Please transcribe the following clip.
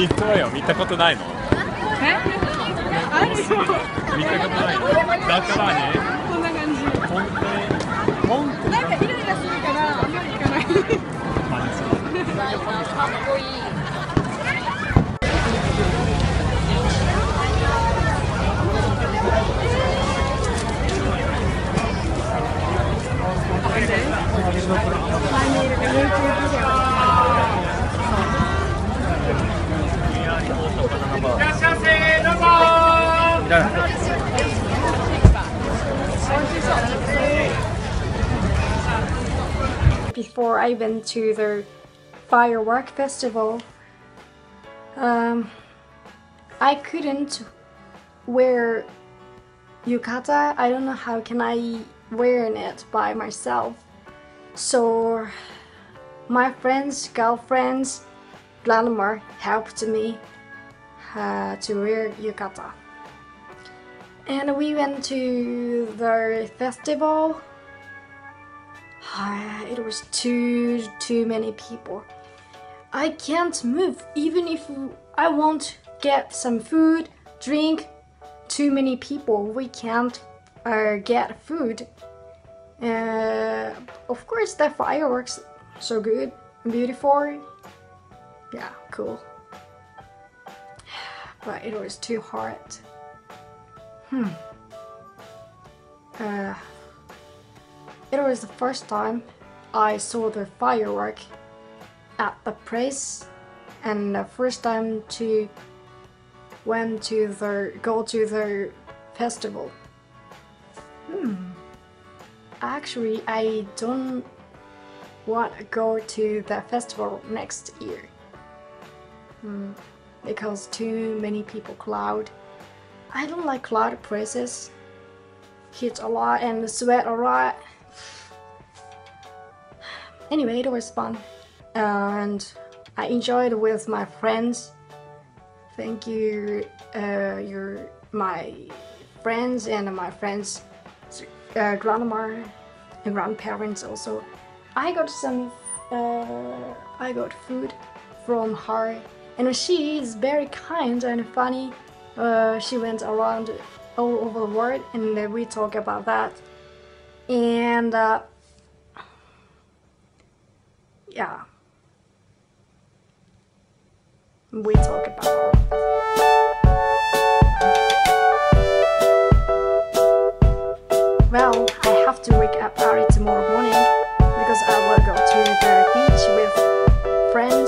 ヒットワイは見たことないの？え？あるよ。見たことないの？だからね。こんな感じ。本当に。なんかイライラするからあんまり行かない。かっこいい。Before I went to the firework festival, I couldn't wear yukata. I don't know how can I wear it by myself. So my friends, girlfriends, grandma helped me to wear yukata. And we went to the festival. It was too many people. I can't move even if I want to get some food, drink. Too many people, we can't get food. Of course the fireworks so good, beautiful. Yeah, cool. But it was too hard. It was the first time I saw the firework at the place and the first time to go to the festival. Actually, I don't want to go to the festival next year because too many people crowd. I don't like crowded places. Heat a lot and sweat a lot. Anyway, it was fun and I enjoyed with my friends. Thank you, my friends and my friends' grandma and grandparents also. I got food from her, and she is very kind and funny. She went around all over the world, and we talk about that. And yeah, we talk about all of that. Well, I have to wake up early tomorrow morning because I will go to the beach with friends